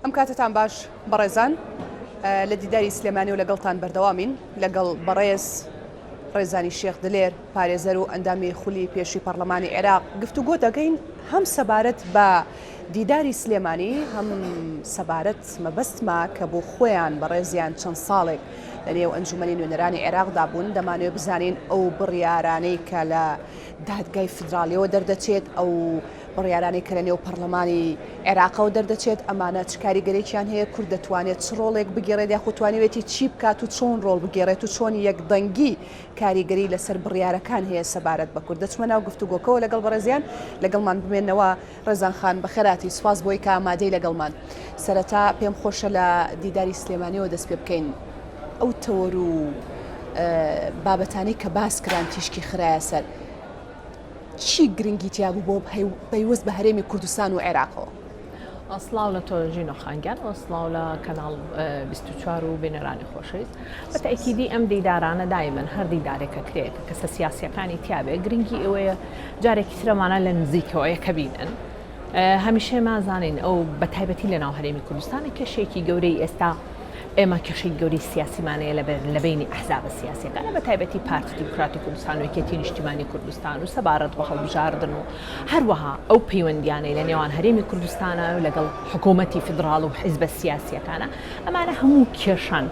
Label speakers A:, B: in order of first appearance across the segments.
A: ئەم کاتتان باش بەڕێزان لە دیداری سلێمانی و لەگەڵتان بەردەوامین لەگەڵ بەڕێز ڕێزانی شێخ دلێر پارێزەر و ئەندامی خولی پێشی پەرلەمانی عێراق گفتوگۆ دەکەین هەم سەبارەت بە دیداری سلێمانی هەم سەبارەت مەبەستما کە بۆ خۆیان بەڕێزیان چەند ساڵێک لە نێو ئەنجومەنی نوێنەرانی عێراقدا بوون دەمانوێت بزانین ئەو بڕیارانەی کە لە دادگای فیدراڵیەوە دەردەچێت ئەو بڕیارانی کە لە نێو پەرلەمانی عێراقەوە دەردەچێت ئەمانە چ کاریگەرێکیان هەیە کورد دەتوانێت چ ڕۆڵێک بگێڕێت یاخود توانێتی چی بکات و چۆن ڕۆڵ بگێڕێت و چۆن یەکدەنگی کاریگەری لەسەر بڕیارەکان هەیە سەبارەت بە کورد دەچمە ناو گفتوگۆکەوە لەگەڵ بەڕێزیان لەگەڵمان بمێنەوە ڕێزان خان بەخێراتی سوپاس بۆی کە ئامادەی لەگەڵمان سەرەتا پێم خۆشە لە دیداری سلێمانیەوە دەست پێ بکەین ئەو تەوەر و بابەتانەی کە باس کران تیشکی خرایە سەر چی گرنگی تیا بوو بۆ پەیوەست بە هەرێمی کوردستان و عێراقەوە؟
B: ئەسڵاو لە تۆ ژینۆ خانگیان ئەسڵاو لە کەناڵ 24 و بێنەرانی خۆشەویست بە تەکیدی ئەم دیدارانە دایمەن هەر دیدارێکە کرێت کەسە سیاسیەکانی تیاابێ گرنگی ئەوەیە جارێکی ترەمانە لە نزیکەوە یەکە بینن هەمیشە مازانین ئەو بە تایبەتی لە ناو هەرێمی کوردستانی کێشێکی گەورەی ئێستا ئێمە کێشەی گەوری سیاسیمانەیە لە بینی ئەحزابە سیاسیەکانە بە تایبەتی پارتی دیموکراتی کوردستان و یەکێتی نیشتیمانی کوردستان و سەبارەت بە هەڵبژاردن و هەروەها ئەو پەیوەندیانەی لە نێوان هەرێمی کوردستانە و لەگەڵ حکوومەتی فیدراڵ و حیزبە سیاسیەکانە ئەمانە هەموو کێشان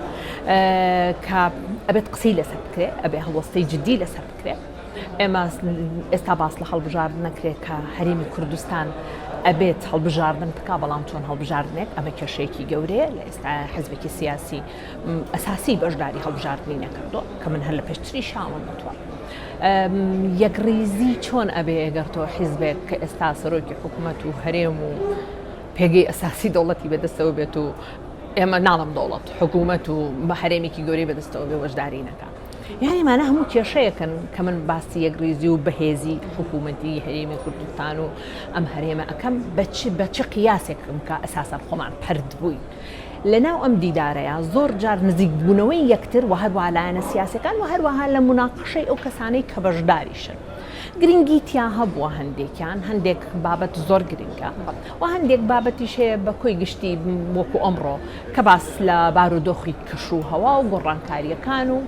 B: کە ئەبێت قسەی لەسەر بکرێ ئەبێ هەڵوەستەی جدی لەسەر بکرێ ئێمە ئێستا باس لە هەڵبژاردن نەکرێت کە هەرێمی کوردستان ئەبێت هەڵبژاردن بکا بەڵام چۆن هەڵبژاردنێک ئەمە کێشەیەکی گەورەیە لە ئێستا حزبێکی سیاسی ئەساسی بەشداری هەڵبژاردنی نەکردو کە من هەر لە پێشتری شاڵم بتوە یەکڕیزی چۆن ئەبێ ئەگەر تۆ حیزبێک کە ئێستا سەرۆکی حکوومەت و هەرێم و پێگەی ئەساسی دەوڵەتی بەدەستەوە بێت و ئێمە ناڵم دەوڵەت حکوومەت و بە هەرێمێکی گەورەی بەدەستەوە بێ وەشداری نەکە یعنی مانە هەموو کێشەیەکن کە من باسی یەکڕیزی و بەهێزی حکوومەتی هەرێمی کوردستان و ئەم هەرێمە ئەەکەم بە چ قیاسێکم کە ئەساسەر خۆمان پرد بووین لەناو ئەم دیدارەیە زۆر جار نزیک بوونەوەی یەکتر و هەروە لایەنە سیاسەکان و هەروەها لە مناقەشەی ئەو کەسانەی کە بەشداریشن گرنگی تیا هەبووە هەندێکیان هەندێک بابەت زۆر گرنگە و هەندێک بابەتیش هەیە بە کۆی گشتی وەکو ئەمڕۆ کە باس لە بارودۆخی کەشوهەوا و گۆڕانکاریەکان و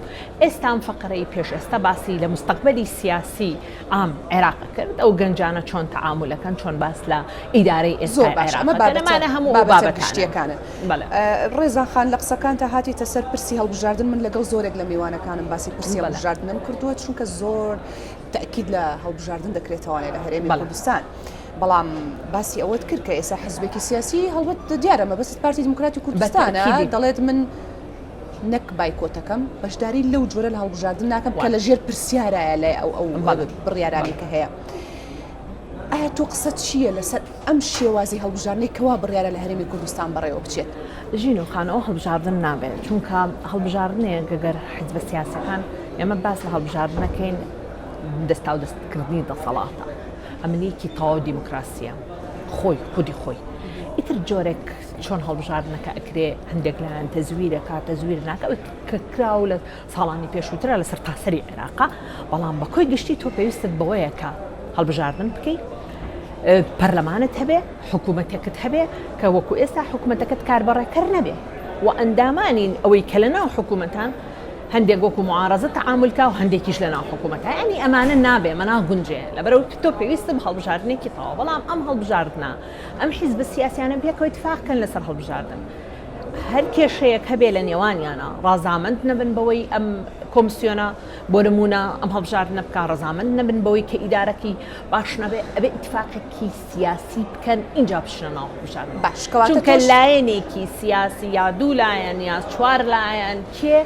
B: ئێستام فەقرەی پێش ئێستا باسی لە مستەقبەلی سیاسی ئام عێراق کرد ئەو گەنجانە چۆن تەعامولەکەن چۆن باس لە ئیدارەی ئێستا عێراقەکانە هەموو
A: بابەتشتیەکانە ڕێزان خان لە قسەکانتە هاتیتە سەر پرسی هەڵبژاردن من لەگەڵ زۆرێک لە میوانەکانم باسی پرسی هەڵبژاردنم کردووە چونکە زۆر تأکید لە هەڵبژاردن دەکرێتەوەی لە هەرێمی کوردستان بەڵام باسی ئەوەت کرد کە ئێستا حزبێکی سیاسی هەڵبەت دیارە مەبەست پارتی دیموکراتی کوردستانە دەڵێت من نەک بایکۆتەکەم بەشداری لەو جۆرە لە هەڵبژاردن ناکەم کە لە ژێر پرسیارایە لە ئەو بڕیارانی کە هەیە ئایا تۆ قسەت چییە لەسەر ئەم شێوازی هەڵبژاردنەی کەوا بڕیارە لە هەرێمی کوردستان بەڕێوە بچێت
B: ژینۆ خانەوە هەڵبژاردن نابێت چونکە هەڵبژاردنەیە گەگەر حیزبە سیاسەکان ئێمە باس لە هەڵبژاردنەکەین دەستا و دەستکردنی دەسەڵاتە ئەمنیکی تەواو دیموکراسیە خودی خۆی ئیتر جۆرێک چۆن هەڵبژاردنەکە ئەکرێ هەندێک لایەن تەزویرەکە تەزویر ناکە کە کراو لە ساڵانی پێشووترە لەسەر تاسەری عێراقا بەڵام بە کۆی گشتی تۆ پێویستت بەوەیە کە هەڵبژاردن بکەیت پەرلەمانت هەبێ حکوومەتێکت هەبێ کە وەکو ئێستا حکوومەتەکەت کاربڕێکەر نەبێ و ئەندامانین ئەوەی کە لە ناو حکوومەتان هەندێک وەکو معارەزە تەعاملکە و هەندێکیش لە ناو حکوومەتە یعنی ئەمانە نابێ مە ناگونجێ لەبەرەوە تۆ پێویستم هەڵبژاردنێکی تەواو بەڵام ئەم هەڵبژاردنە ئەم حیزبە سیاسیانە پێکەوە اتفاقکەن لەسەر هەڵبژاردن هەر کێشەیەک هەبێ لە نێوانیانە ڕازامەند نەبن بەوەی ئەم کۆمسیۆنە بۆ نمونە ئەم هەڵبژاردنە بکە ڕازامەند نەبن بەوەی کە ئیدارەکی باش نەبێ ئەبێ اتفاقێکی سیاسی بکەن اینجا بشنە ناو هەڵبژاردن چونکە لایەنێکی سیاسی یا دوو لایەن یا چوار لایەن کێ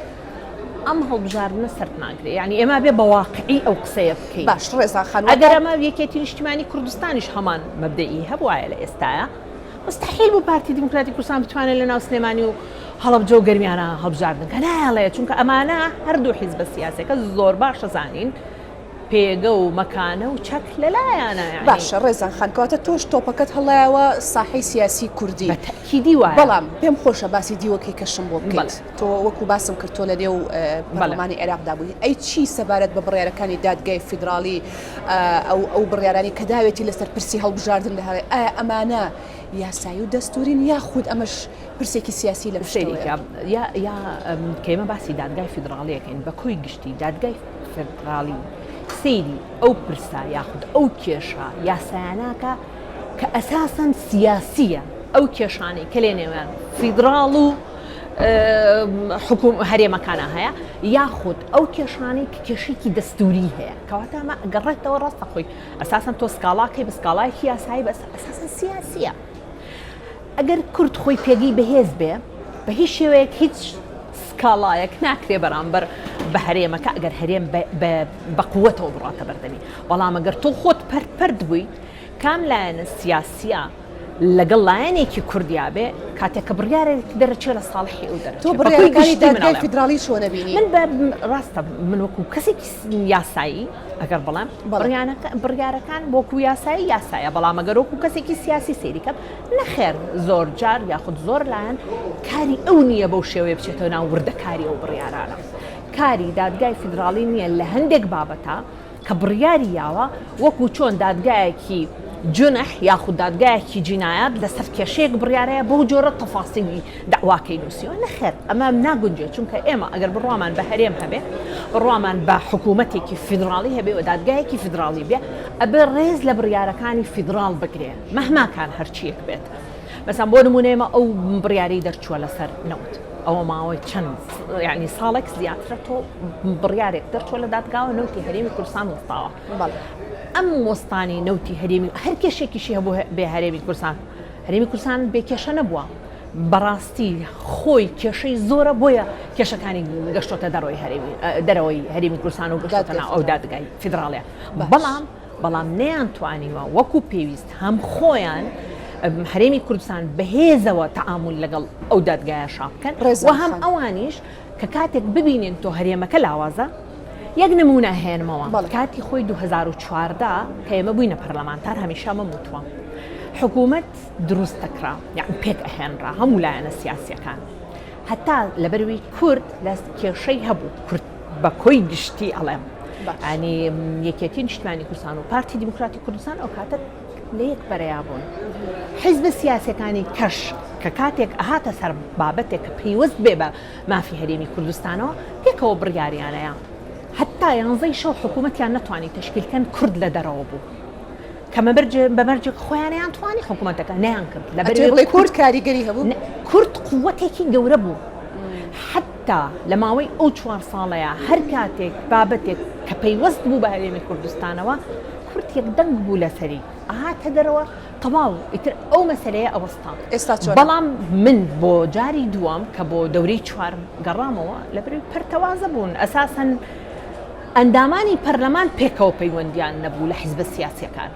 B: ئەم هەڵبژاردنە سەر ناگرێت یعنی ئێمە بێ بە واقعی ئەو قسەیە بکەین
A: باش ڕێزان خان
B: ئەگەر ئەمە یەکێتی نیشتیمانی کوردستانیش هەمان مەبدەئی هەبوایە لە ئێستاە مستحیل بوو پارتی دیموکراتی کوردستان بتوانێت لە ناو سلێمانی و هەڵەبجە و گەرمیانە هەڵبژاردن کە نایڵێت چونکە ئەمانە هەردوو حیزبە سیاسەکە زۆر باش دەزانین پێگە و مەکانە و چەک لەلایەنە
A: باشە ڕێزان خانکەواتە تۆش تۆپەکەت هەڵایەوە ساحەی سیاسی کوردی
B: بەتەکیدی وایە
A: بەڵام پێم خۆشە باسی دیوەکەی کەشم بۆ بکەیت تۆ وەکو باسم کرد تۆ لە نێو پەرلەمانی عێراقدا بووی ئەی چی سەبارەت بە بڕیارەکانی دادگای فیدراڵی ئەو بڕیارانی کە داوێتی لەسەر پرسی هەڵبژاردن لە هەڵێ ئایا ئەمانە یاسایی و دەستورین یاخود ئەمەش پرسێکی سیاسی لە
B: شتێکە یا کەمە باسی دادگای فیدراڵیەکەین بە کۆی گشتی دادگای فیدراڵی سەیری ئەو پرسا یاخود ئەو کێشە یاسایاناکە کە ئەساساً سیاسیە ئەو کێشانەی کە لێ نێوان فیدراڵ و هەرێمەکانە هەیە یاخود ئەو کێشانەی کە کێشێکی دەستوری هەیە کەواتە ئەمە گەڕێتەوە ڕاستە خۆی ئەساساً تۆ سکاڵاکەی بە سکاڵایەکی یاسایی بە ئەساساً سیاسیە ئەگەر کورد خۆی پێگەی بەهێز بێ بە هیچ شێوەیەک هیچ سکاڵایەک ناکرێ بەرامبەر بە هەرێمەکە ئەگەر هەرێم بە قووەتەوە بڕاتە بەردەمی بەڵام ئەگەر تۆ خۆت پەرد بووی کام لایەنە سیاسیە لەگەڵ لایەنێکی کوردیا بێ کاتێک کە بڕیارێک دەرەچێت لە ساڵحی ئەو دەرەچێت
A: تۆ بڕیارەکانی دادگای فیدراڵی چۆن نەبینی
B: من ڕاستە من وەکو کەسێکی یاسایی ئەگەر بەڵام بڕیارەکان وەکو یاسایە بەڵام ئەگەر وەکو کەسێکی سیاسی سەیریکەم نەخێر زۆر جار یاخود زۆر لایەن کاری ئەو نییە بەو شێوەیە بچێتەوە ناو وردەکاری ئەو بڕیارانە کاری دادگای فیدراڵی نییە لە هەندێک بابەتە کە بڕیاری یاوە وەکو چۆن دادگایەکی جنح یاخود دادگایەکی جینایەت لەسەر کێشەیەک بڕیارەیە بۆ جۆرە تەفاسیلی داواکەی نووسیەوە نەخێر ئەمە ناگونجێت چونکە ئێمە ئەگەر بڕوامان بە هەرێم هەبێ بڕوامان بە حکوومەتێکی فیدراڵی هەبێ و دادگایەکی فیدراڵی بێ ئەبێ ڕێز لە بڕیارەکانی فیدراڵ بگرێ مەهماکان هەرچیەک بێت مەسەڵەن بۆ نمونەیەمە ئەو بڕیاری دەرچووە لەسەر نەوت ئەوە ماوەی چەند یعنی ساڵێک زیاترە تۆ بڕیارێک دەرچووە لە دادگاوە نەوتی هەرێمی کوردستان وەستاوە ئەم وەستانی نەوتی هەرێمی هەر کێشێکیشی هەبوو بێ هەرێمی کوردستان هەرێمی کوردستان بێ کێشە نەبووە بەڕاستی خۆی کێشەی زۆرە بۆیە کێشەکانی گەشتۆتە دەرەوەی هەرێمی کوردستان و گەشتۆتە ناو ئەو دادگای فیدراڵیە بەڵام نەیانتوانیوە وەکو پێویست هەم خۆیان هەرێمی کوردستان بەهێزەوە تەعامل لەگەڵ ئەو دادگایە بکەن و هەم ئەوانیش کە کاتێک ببینێن تۆ هەرێمەکە لاوازە یەک نمونە هێنمەوە کاتی خۆی 2014 کە ئێمە بووینە پەرلەمانتار هەمیشە مەموتووە حکوومەت دروست دەکرا یان پێک ئەهێنرا هەموو لایەنە سیاسیەکان هەتا لەبەروی کورد لە کێشەی هەبوو کورد بە کۆی گشتی ئەڵێم ینی یەکێتی نیشتیمانی کوردستان و پارتی دیموکراتی کوردستان ئەو کاتە لە یەک بەرەیابوون حیزبە سیاسەکانی کەش کە کاتێک ئەهاتە سەر بابەتێک کە پێیوەست بێ بە مافی هەرێمی کوردستانەوە پێکەوە بڕیاریانەیە حتا 11 شەو حکوومەتیان نەتوانی تشکیلکەن کورد لە دەرەوە بوو کە بەمەرج خۆیانیان توانی حکوومەتەکە نەیان کرد
A: لەبەر کورد کاریگەری هەبوو
B: کورد قووەتێکی گەورە بوو حتا لە ماوەی ئەو 4 ساڵەیە هەر کاتێک بابەتێک کە پەیوەست بوو بە هەرێمی کوردستانەوە کورد یەکدەنگ بوو لەسەری ئاهاتە دەرەوە تەواو ئیتر ئەو مەسەلەیە ئەوەستان بەڵام من بۆ جاری دووەم کە بۆ دەورەی 4 گەڕامەوە لەبەر پەرتەوازە بوون ئەساساً ئەندامانی پەرلەمان پێکەوە پەیوەندیان نەبوو لە حیزبە سیاسیەکان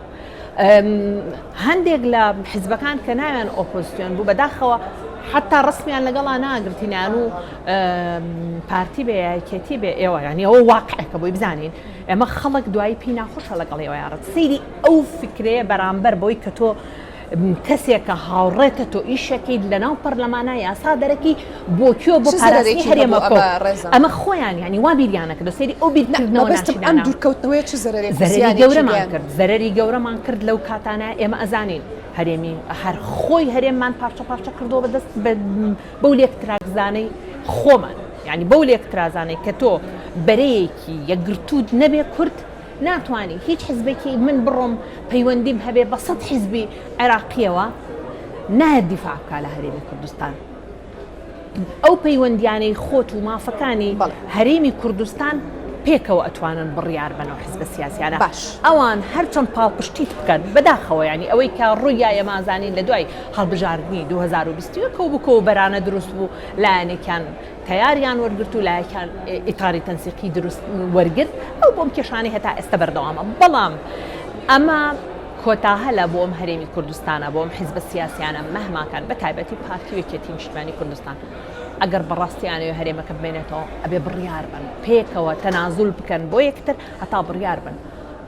B: هەندێک لە حیزبەکان کە ناویان ئۆپۆزیسیۆن بوو بەداخەوە حتا ڕسمیان لەگەڵا ناگرتینیان و پارتی بێ یەکێتی بێ ئێوە ینی ئەوە واقعەکە بۆی بزانین ئێمە خەڵک دوایی پێی ناخۆشە لەگەڵ ئێوە یاڕەت سەیری ئەو فکرەیە بەرامبەر بۆی کە تۆ کەسێکە هاوڕێتە تۆ ئیشەکەیت لەناو پەرلەمانە یاسا دەرەکی بۆ کوێ بۆ پاراستی هەرێمەکە ئەمە خۆیان ینی وا بیریانەکە دە سەیری ئەو بیرکردنەوە
A: ئەم دوورکەوتنەوەی چ
B: زەرەری گەورەمان کرد زەرەری گەورەمان کرد لەو کاتانە ئێمە ئەزانین هەرێمی هەر خۆی هەرێممان پارچە کردەوە بەدەست بەو لێکتراکزانەی خۆمان ینی بەو لێکترازانەی کە تۆ بەرەیەکی یەکگرتوود نەبێ کورد ناتوانانی هیچ حیزبێکی من بڕۆم پەیوەندیم هەبێ بە 100 حیزبی عێراقیەوە نایەت دیفاع بکا لە هەرێمی کوردستان ئەو پەیوەندیانەی خۆت و مافەکانی هەرێمی کوردستان پێکەوە ئەتوانن بڕیار بنەوە حیزبە سیاسیانە ئەوان هەرچەند پاڵپشتیت بکەن بەداخەوە ینی ئەوەی کە ڕوویایە مازانین لە دوای هەڵبژاردننی 2020 کەو بکەوە بەرانە دروست بوو لایەنێکیان تیاریان وەرگرت و لایەکان ئیتاری تەنسیقی دروست وەرگرت ئەو بۆم کێشانی هەتا ئێستا بەردەوامە بەڵام ئەمە کۆتاهە لە بۆم هەرێمی کوردستانە بۆم حیزب سیاسیانە مەهما کان بە تایبەتی پارتی یەکێتی نیشتیمانی کوردستان ئەگەر بەڕاستیانەوە هەرێمەکە بمێنێتەوە ئەبێ بڕیار بن پێکەوە تەنازول بکەن بۆ یەکتر هەتا بڕیار بن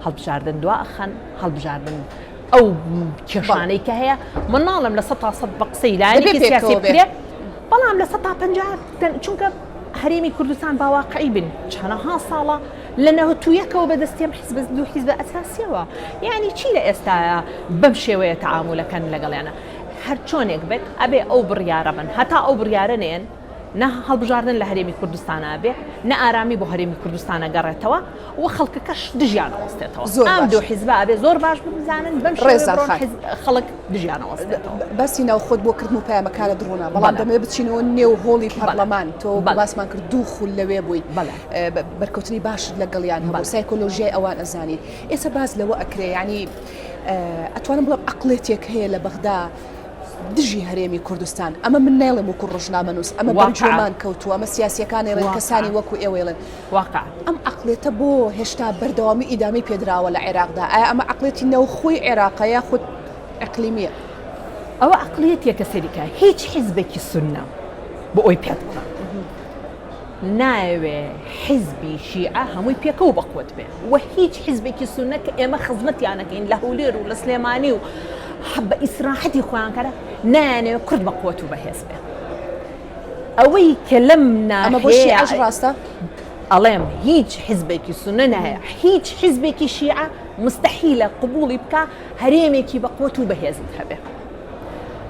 B: هەڵبژاردن دوا ئەخەن هەڵبژاردن ئەو کێشانەی کە هەیە من ناڵم لە 100% بە قسەی لایەنێکی سیاسی بکرێت بەڵام لە 150 چونکە هەرێمی کوردستان باواقعی بن چەندەها ساڵە لە نەوتوویەکەوە بەدەستێم حیزب دوو حیزب ئەساسیەوە یعنی چی لە ئێستاە بەم شێوەیە تەعامولەکەن لەگەڵیانە هەر چۆنێک بێت ئەبێ ئەو بڕیارە بن هەتا ئەو بڕیارە نێن نە هەڵبژاردن لە هەرێمی کوردستانە بێ نە ئارامی بۆ هەرێمی کوردستانە گەڕێتەوە و خەڵکەکەش دژیانە وەستێتەوە ئەم دوو حیزبە ئەبێ زۆر باش بزانن بەم شێوەیە خەڵک دژیانە وەستێتەوە
A: بەسی ناوخۆت بۆ کردن و پەیامەکانە دڕۆنا بەڵام دەمێ بچینەوە نێو هۆڵی پەرلەمان تۆ باسمان کرد دوو خول لەوێ بووی بەرکەوتنی باشت لەگەڵیان هەبوو سایکۆلۆژیای ئەوان ئەزانین ئێستا باز لەوە ئەکرێ ینی ئەتوانم بڵێم عەقڵێتێک هەیە لە بەغدا دژی هەرێمی کوردستان ئەمە من نێڵم وەکو ڕۆژنامەنووس ئەمە بەرجۆمان کەوتووە ئەمە سیاسیەکان ێڵێن کەسانی وەکو ئێوێڵن
B: واقع
A: ئەم عەقڵێتە بۆ هێشتا بەردەوامی ئیدامی پێدراوە لە عێراقدا ئایا ئەمە عەقڵێتی نەوخۆی عێراقە یاخود ئەقلیمیە
B: ئەوە عەقڵیەتێکە سەریکە هیچ حیزبێکی سوننە بۆ ئەوی پێت بڵێم ناوێ حیزبی شیعە هەمووی پێکەوە بەقوت بێ و هیچ حیزبێکی سوننە کە ئێمە خزمەتیانەکەین لە هەولێر و لە سلێمانی و بە ئیسراحەتی خۆیانکەرە نانێ کورد بەقوت و بەهێز بێ ئەوەی کە لەم
A: ئەمە بۆ شیعەش ڕاستە
B: ئەڵێم هیچ حیزبێکی سوننە نهەیە هیچ حیزبێکی شیعە مستحیلە قبوڵی بکە هەرێمێکی بەقوت و بەهێزت هەبێ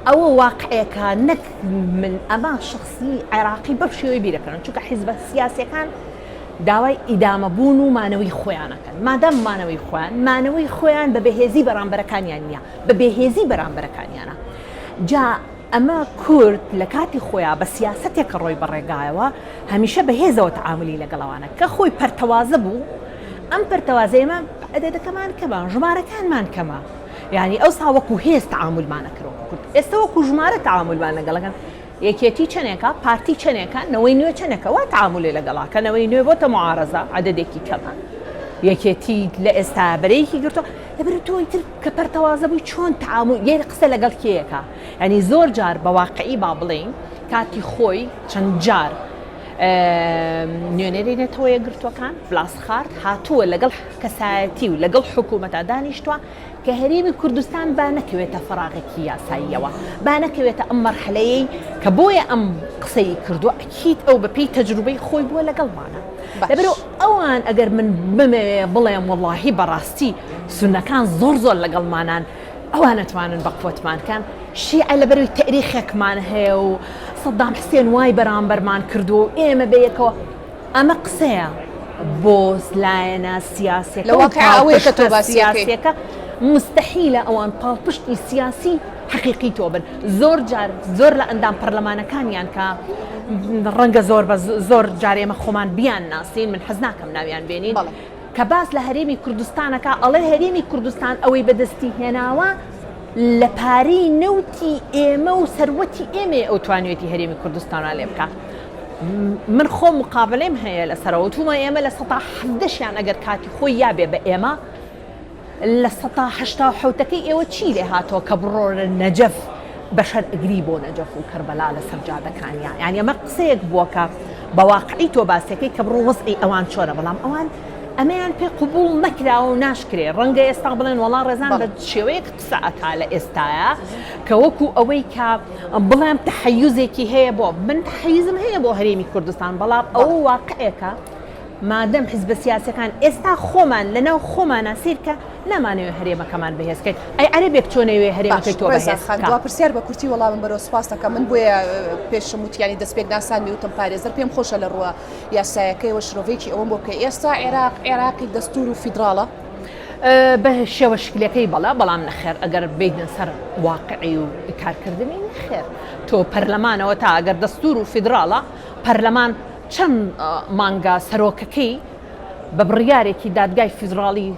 B: ئەوە واقعەکە نەک من ئەمە شخصی عێراقی بەم شێوەی بیرەکەن چونکە حیزبە سیاسیەکان داوای ئیدامەبوون و مانەوەی خۆیانەکەن مادام مانەوەی خۆیان مانەوەی خۆیان بە بەهێزی بەرامبەرەکانیان نییە بە بێهێزی بەرامبەرەکانیانە جا ئەمە کورد لە کاتی خۆیان بە سیاسەتێکە ڕۆی بەڕێگایەوە هەمیشە بەهێزەوە تەعاملی لەگەڵەوانە کە خۆی پەرتەوازە بوو ئەم پەرتەوازەیەمە عەدەدەکەمان کەمە ژمارەکانمان کەمە یعنی ئەو ساوەکو هێز تەعاملمانە کردەوە کورد ئێستا وەکو ژمارە تەعاملمان لەگەڵەکەن یەکێتی چەندێکە پارتی چەندێکە نەوەی نوێ چەندێکە وا تەعاملی لەگەڵا کە نەوەی نوێ بۆتە معارەزە عەدەدێکی کەمە یەکێتی لە ئێستا بەرەیەکی گرتووە لەبەر تۆی تر کە پەرتەوازە بووی چۆن تەعامل یعنی قسە لەگەڵ کێیەکە ینی زۆر جار بە واقعی با بڵێین کاتی خۆی چەند جار نوێنەری نێتەوەیە گرتوەکان بلاسخارد هاتووە لەگەڵ کەسایەتی و لەگەڵ حکوومەتە دانیشتووە کە هەرێمی کوردستان با نەکەوێتە فەراغێکی یاساییەوە با نەکەوێتە ئەم مەرحەلەیەی کە بۆیە ئەم قسەی کردووە ئەکید ئەو بەپێی تەجروبەی خۆی بووە لەگەڵمانە لەبەرەوە ئەوان ئەگەر من بمەوێ بڵێم وەڵاهی بەڕاستی سونەکان زۆر زۆر لەگەڵمانان ئەوان نەتوانن بەقوتمانکەن شیعە لەبەروی تاریخێکمان هەیە و سەدام حسێن وای بەرامبەرمان کردو و ئێمە بەیەکەوە ئەمە قسەیە بۆ لایەنە سیاسیەکە
A: لە واقع ئەوەیە کە تۆ
B: سیاسیەکە مستحیلە ئەوان پاڵپشتی سیاسی حقیقی تۆ بن زۆر جار زۆر لە ئەندام پەرلەمانەکانیان کە ڕەنگە زۆر جارێمە خۆمان بیان ناسین من حەز ناکەم ناویان بێنین کە باس لە هەرێمی کوردستانەکە ئەڵێ هەرێمی کوردستان ئەوەی بەدەستی هێناوە لە پارەی نەوتی ئێمە و سەروەتی ئێمە ئەو توانێتی هەرێمی کوردستانە لێ بکە من خۆ مقابلەیم هەیە لە سەرەوەتومە ئێمە لە 110 ئەگەر کاتی خۆی یابێ بە ئێمە لە 180 ئێوە چی لێ هاتۆ کە بڕۆرە نەجەف بەشەر ئەگری بۆ نەجەف و کەربەلا لە سەرجادەکانیان یعنی ئەمە قسەیەک بووە کە بە واقعی تۆ باسەکەی کە بڕۆ وەزعی ئەوان چۆنە بەڵام ئەوان ئەمەیان پێ قبول نەکراوە و ناشکرێ ڕەنگە ئێستا بڵێن وەڵام ڕێزان بە شێوەیەک قسە ئەکا لە ئێستاە کە وەکو ئەوەی کە بڵێم تەحەیوزێکی هەیە بۆ من تەحەیوزم هەیە بۆ هەرێمی کوردستان بەڵام ئەو واقعەکە مادەم حیزبە سیاسەکان ئێستا خۆمان لەناو خۆمانە سیرکە نامانەوێت هەرێمەکەمان بەهێزکەیت ئەی عەرەبێک چۆنەوێ هەرێمەکەی تۆ بەهێز
A: دوا پرسیار بە کورتی وەڵامم بەرەو سپاس دەکەم من بۆیە پێشم وتیانی دەستپێک ناسان وتم پارێزەر پێم خۆشە لە ڕووە یاسایەکەیەوە شرۆڤێکی ئەوەم بۆ بکە ئێستا عێراقی دەستور و فیدراڵە
B: بە شێوە شکلەکەی بەڵام نەخێر ئەگەر بێنە سەر واقعی و کارکردنی نەخێر تۆ پەرلەمانەوە تا ئەگەر دەستور و فیدراڵە پەرلەمان چەند مانگا سەرۆکەکەی بە بڕیارێکی دادگای فیدراڵی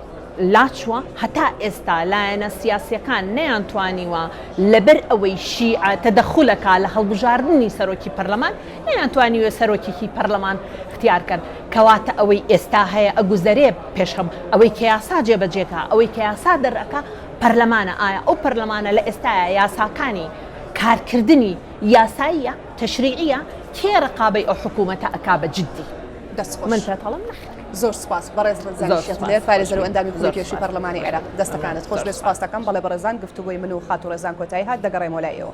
B: لاچوە هەتا ئێستا لایەنە سیاسیەکان نەیانتوانیوە لەبەر ئەوەی شیعە تەدەخولەکە لە هەڵبژاردننی سەرۆکی پەرلەمان نەیانتوانیوە سەرۆکێکی پەرلەمان اختیارکەن کەواتە ئەوەی ئێستا هەیە ئەگوزەرێ پێشەم ئەوەی کە یاسا جێبەجێکە ئەوەی کە یاسا دەرەکە پەرلەمانە ئایا ئەو پەرلەمانە لە ئێستاە یاساکانی کارکردنی یاساییە تەشریعیە کێ ڕقابەی ئەو حکوومەتە ئەکا بە جددی من پێتەڵم نەخێر
A: زۆر سپاس بەڕێز ڕێزانی شێخ دلێر پارێزەر و ئەندامی کوردی پەرلەمانی عێراق دەستەکانت خۆش بێ سپاس دەکەم بەڵێ بەڕێزان گفتوگۆی من و خات و ڕێزان کۆتایی هات دەگەڕێمەوە لای ئێوە